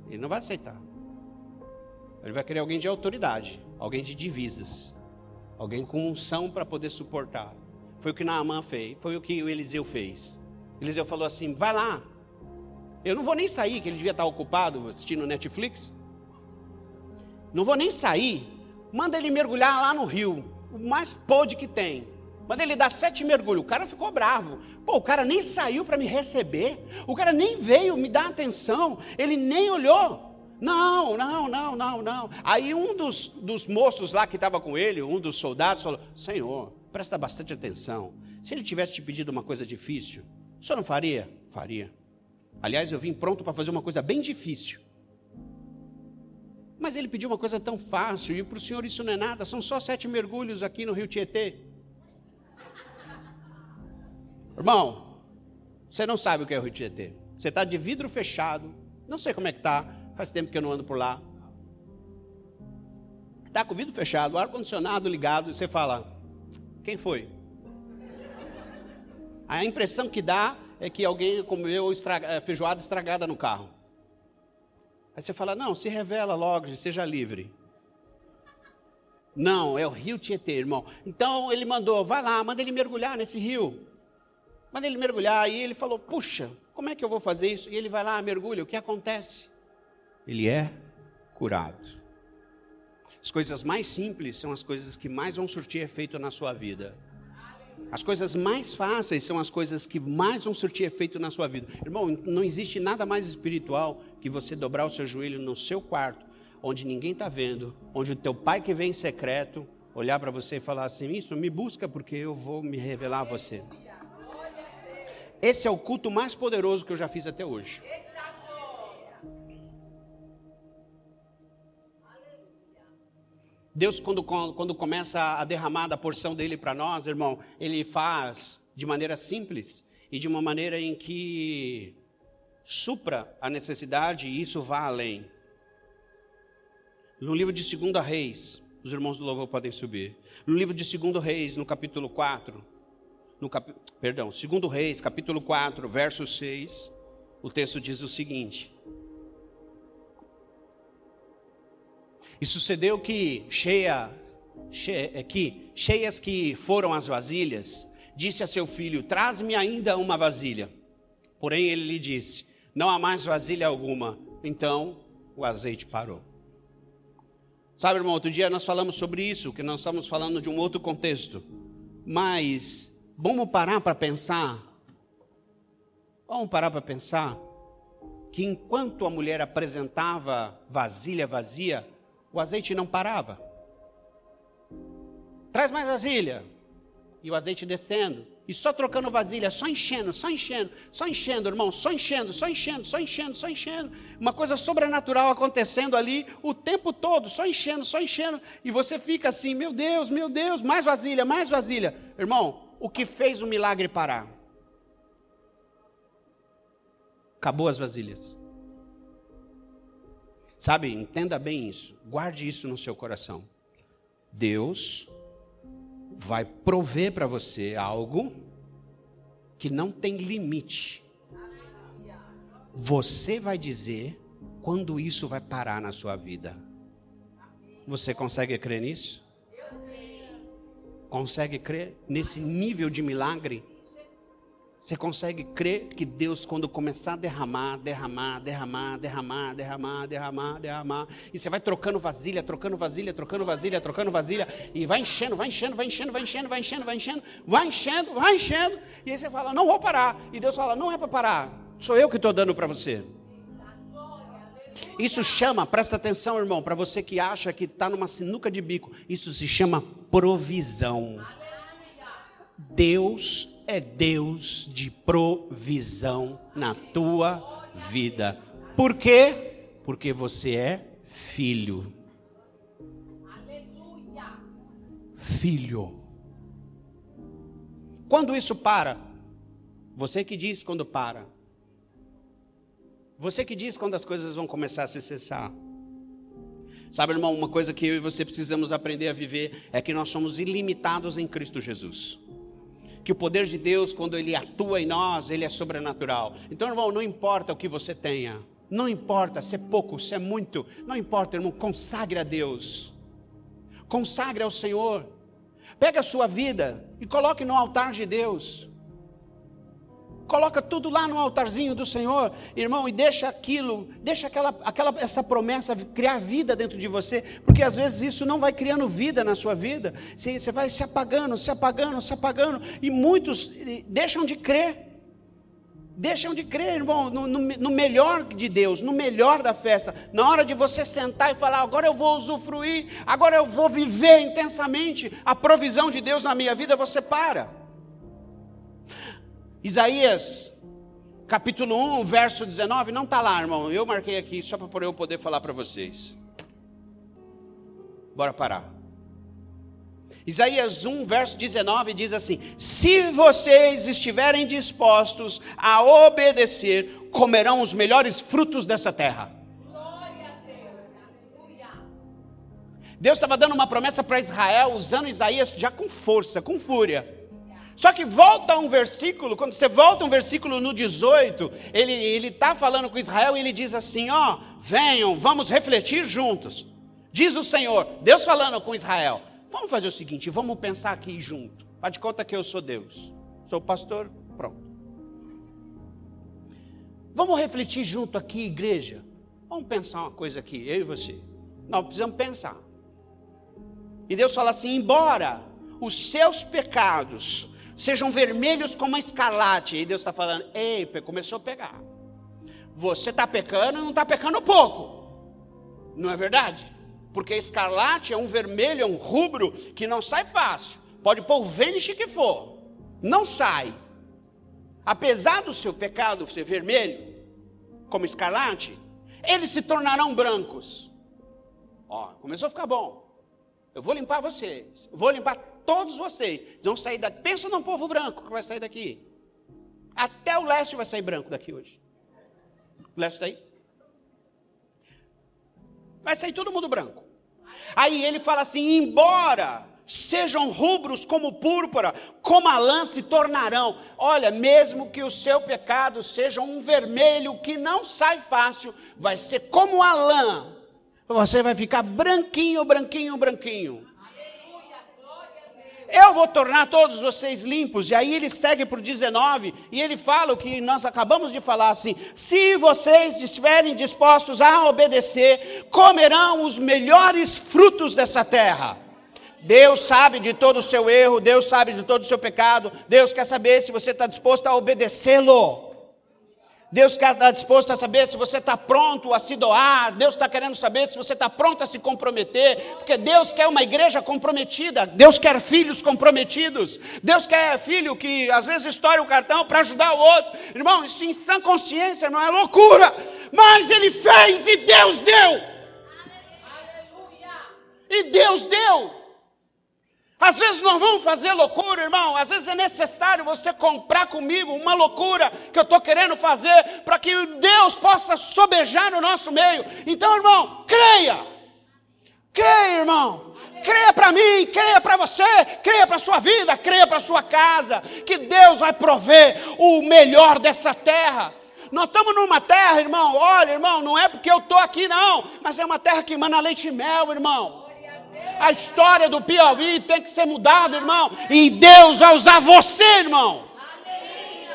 Ele não vai aceitar. Ele vai querer alguém de autoridade, alguém de divisas, alguém com unção para poder suportar. Foi o que Naamã fez, foi o que o Eliseu fez. Eliseu falou assim, vai lá. Eu não vou nem sair, que ele devia estar ocupado assistindo Netflix. Não vou nem sair. Manda ele mergulhar lá no rio, o mais podre que tem. Manda ele dar 7 mergulhos. O cara ficou bravo. Pô, o cara nem saiu para me receber. O cara nem veio me dar atenção. Ele nem olhou. Não. Aí um dos moços lá que estava com ele, um dos soldados, falou, Senhor, presta bastante atenção. Se ele tivesse te pedido uma coisa difícil, o senhor não faria? Faria. Aliás, eu vim pronto para fazer uma coisa bem difícil. Mas ele pediu uma coisa tão fácil, e para o senhor isso não é nada, são só 7 mergulhos aqui no rio Tietê. Irmão, você não sabe o que é o rio Tietê. Você está de vidro fechado, não sei como é que está, faz tempo que eu não ando por lá. Está com o vidro fechado, o ar-condicionado ligado, e você fala, quem foi? A impressão que dá é que alguém comeu feijoada estragada no carro. Aí você fala, não, se revela logo, seja livre. Não, é o rio Tietê, irmão. Então ele mandou, vai lá, manda ele mergulhar nesse rio. Manda ele mergulhar. E ele falou, puxa, como é que eu vou fazer isso? E ele vai lá, mergulha, o que acontece? Ele é curado. As coisas mais simples são as coisas que mais vão surtir efeito na sua vida. As coisas mais fáceis são as coisas que mais vão surtir efeito na sua vida. Irmão, não existe nada mais espiritual que você dobrar o seu joelho no seu quarto, onde ninguém está vendo, onde o teu pai que vem em secreto, olhar para você e falar assim, isso, me busca porque eu vou me revelar a você. Esse é o culto mais poderoso que eu já fiz até hoje. Deus, quando começa a derramar da porção dele para nós, irmão, ele faz de maneira simples e de uma maneira em que supra a necessidade e isso vá além. No livro de 2 Reis, os irmãos do louvor podem subir. No livro de 2 Reis, no capítulo 4, 2 Reis, capítulo 4, verso 6, o texto diz o seguinte. E sucedeu que cheias que foram as vasilhas, disse a seu filho, traz-me ainda uma vasilha. Porém ele lhe disse, não há mais vasilha alguma. Então o azeite parou. Sabe, irmão, outro dia nós falamos sobre isso, que nós estamos falando de um outro contexto. Mas vamos parar para pensar. Que enquanto a mulher apresentava vasilha vazia, o azeite não parava. Traz mais vasilha. E o azeite descendo. E só trocando vasilha, só enchendo, irmão, só enchendo. Uma coisa sobrenatural acontecendo ali o tempo todo, só enchendo. E você fica assim, meu Deus, mais vasilha. Irmão, o que fez o milagre parar? Acabou as vasilhas. Sabe, entenda bem isso, guarde isso no seu coração. Deus vai prover para você algo que não tem limite. Você vai dizer quando isso vai parar na sua vida. Você consegue crer nisso? Consegue crer nesse nível de milagre? Você consegue crer que Deus, quando começar a derramar, e você vai trocando vasilha, e vai enchendo, e aí você fala, não vou parar, e Deus fala, não é para parar, sou eu que estou dando para você. Isso chama, presta atenção, irmão, para você que acha que está numa sinuca de bico, isso se chama provisão. Deus é Deus de provisão na tua vida. Por quê? Porque você é filho. Aleluia. Filho. Quando isso para? Você que diz quando para. Você que diz quando as coisas vão começar a se cessar. Sabe, irmão, uma coisa que eu e você precisamos aprender a viver é que nós somos ilimitados em Cristo Jesus. Que o poder de Deus, quando Ele atua em nós, Ele é sobrenatural. Então, irmão, não importa o que você tenha, Não importa se é pouco, se é muito, não importa, irmão, consagre a Deus. Consagre ao Senhor. Pega a sua vida e coloque no altar de Deus. Coloca tudo lá no altarzinho do Senhor, irmão, e deixa aquilo, deixa essa promessa criar vida dentro de você, porque às vezes isso não vai criando vida na sua vida, você vai se apagando, e muitos deixam de crer, irmão, no melhor de Deus, no melhor da festa, na hora de você sentar e falar, agora eu vou usufruir, agora eu vou viver intensamente a provisão de Deus na minha vida, você para. Isaías, capítulo 1, verso 19, não está lá, irmão, eu marquei aqui só para eu poder falar para vocês. Bora parar. Isaías 1, verso 19 diz assim: se vocês estiverem dispostos a obedecer, comerão os melhores frutos dessa terra. Glória a Deus, aleluia. Deus estava dando uma promessa para Israel, usando Isaías já com força, com fúria. Só que volta um versículo, quando você volta um versículo no 18, ele está falando com Israel e ele diz assim, ó, venham, vamos refletir juntos. Diz o Senhor, Deus falando com Israel, vamos fazer o seguinte, vamos pensar aqui junto. Faz de conta que eu sou Deus, sou o pastor, pronto. Vamos refletir junto aqui, igreja. Vamos pensar uma coisa aqui, eu e você. Nós precisamos pensar. E Deus fala assim, embora os seus pecados sejam vermelhos como a escarlate. E Deus está falando, ei, começou a pegar. Você está pecando e não está pecando pouco. Não é verdade? Porque escarlate é um vermelho, é um rubro que não sai fácil. Pode pôr o vênus que for. Não sai. Apesar do seu pecado ser vermelho, como escarlate, eles se tornarão brancos. Ó, começou a ficar bom. Eu vou limpar vocês. Eu vou limpar todos vocês. Vão sair daqui. Pensa num povo branco que vai sair daqui. Até o leste vai sair branco daqui hoje. O leste está aí? Vai sair todo mundo branco. Aí ele fala assim, embora sejam rubros como púrpura, como a lã se tornarão. Olha, mesmo que o seu pecado seja um vermelho que não sai fácil, vai ser como a lã. Você vai ficar branquinho, branquinho, branquinho. Aleluia, glória a Deus. Eu vou tornar todos vocês limpos. E aí ele segue para o 19 e ele fala o que nós acabamos de falar assim. Se vocês estiverem dispostos a obedecer, comerão os melhores frutos dessa terra. Deus sabe de todo o seu erro, Deus sabe de todo o seu pecado. Deus quer saber se você está disposto a obedecê-lo. Deus quer estar disposto a saber se você está pronto a se doar. Deus está querendo saber se você está pronto a se comprometer. Porque Deus quer uma igreja comprometida. Deus quer filhos comprometidos. Deus quer filho que às vezes estoura o cartão para ajudar o outro. Irmão, isso em sã consciência não é loucura. Mas Ele fez e Deus deu. Aleluia. E Deus deu. Às vezes nós vamos fazer loucura, irmão. Às vezes é necessário você comprar comigo uma loucura que eu estou querendo fazer para que Deus possa sobejar no nosso meio. Então, irmão, creia. Creia, irmão. Creia para mim, creia para você, creia para a sua vida, creia para a sua casa. Que Deus vai prover o melhor dessa terra. Nós estamos numa terra, irmão, olha, irmão, não é porque eu estou aqui não, mas é uma terra que emana leite e mel, irmão. A história do Piauí tem que ser mudada, irmão. E Deus vai usar você, irmão.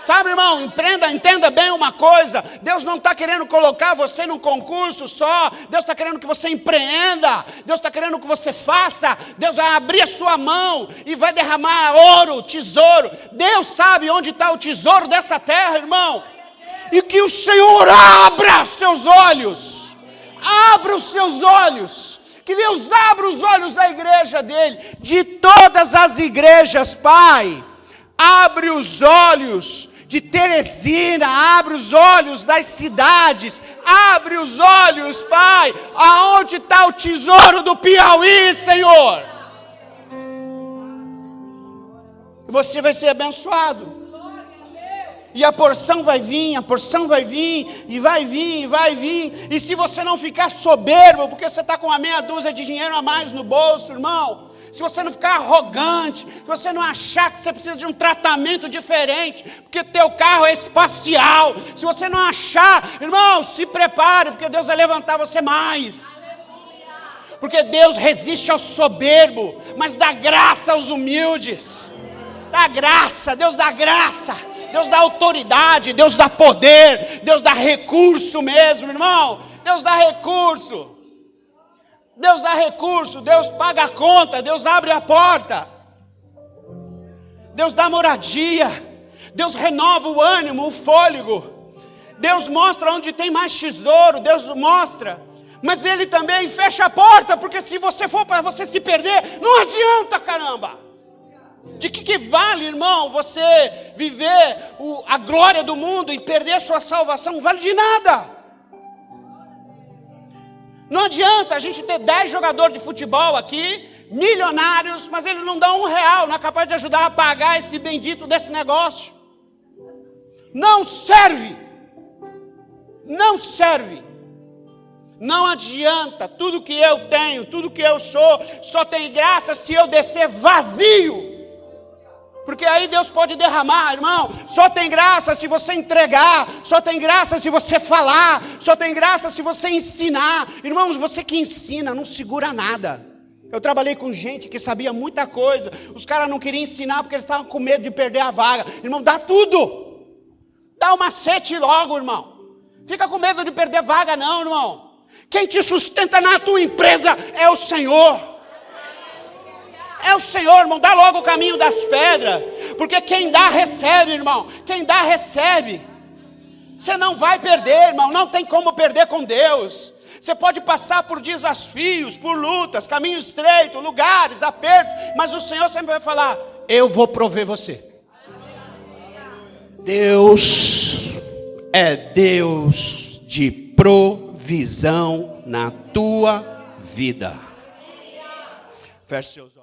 Sabe, irmão, entenda bem uma coisa. Deus não está querendo colocar você num concurso só. Deus está querendo que você empreenda. Deus está querendo que você faça. Deus vai abrir a sua mão e vai derramar ouro, tesouro. Deus sabe onde está o tesouro dessa terra, irmão. E que o Senhor abra seus olhos. Abra os seus olhos. Que Deus abra os olhos da igreja dele, de todas as igrejas, Pai. Abre os olhos de Teresina, abre os olhos das cidades, abre os olhos, Pai, aonde está o tesouro do Piauí, Senhor. E você vai ser abençoado. E a porção vai vir, e vai vir. E se você não ficar soberbo, porque você está com uma meia dúzia de dinheiro a mais no bolso, irmão, se você não ficar arrogante, se você não achar que você precisa de um tratamento diferente, porque teu carro é espacial, se você não achar, irmão, se prepare, porque Deus vai levantar você mais. Porque Deus resiste ao soberbo, mas dá graça aos humildes. Dá graça, Deus dá graça. Deus dá autoridade, Deus dá poder, Deus dá recurso mesmo, irmão. Deus dá recurso. Deus dá recurso, Deus paga a conta, Deus abre a porta. Deus dá moradia, Deus renova o ânimo, o fôlego. Deus mostra onde tem mais tesouro, Deus mostra. Mas Ele também fecha a porta, porque se você for para você se perder, não adianta, caramba. De que vale, irmão, você viver a glória do mundo e perder a sua salvação? Não vale de nada. Não adianta a gente ter 10 jogadores de futebol aqui, milionários, mas eles não dão R$1, não é capaz de ajudar a pagar esse bendito desse negócio. Não serve. Não serve. Não adianta. Tudo que eu tenho, tudo que eu sou, só tem graça se eu descer vazio. Porque aí Deus pode derramar, irmão. Só tem graça se você entregar. Só tem graça se você falar. Só tem graça se você ensinar. Irmãos, você que ensina não segura nada. Eu trabalhei com gente que sabia muita coisa. Os caras não queriam ensinar porque eles estavam com medo de perder a vaga. Irmão, dá tudo. Dá o macete logo, irmão. Fica com medo de perder vaga não, irmão. Quem te sustenta na tua empresa é o Senhor. É o Senhor, irmão, dá logo o caminho das pedras, porque quem dá, recebe, irmão, quem dá, recebe. Você não vai perder, irmão, não tem como perder com Deus. Você pode passar por desafios, por lutas, caminho estreito, lugares, apertos, mas o Senhor sempre vai falar, eu vou prover você. Deus é Deus de provisão na tua vida. Feche seus olhos.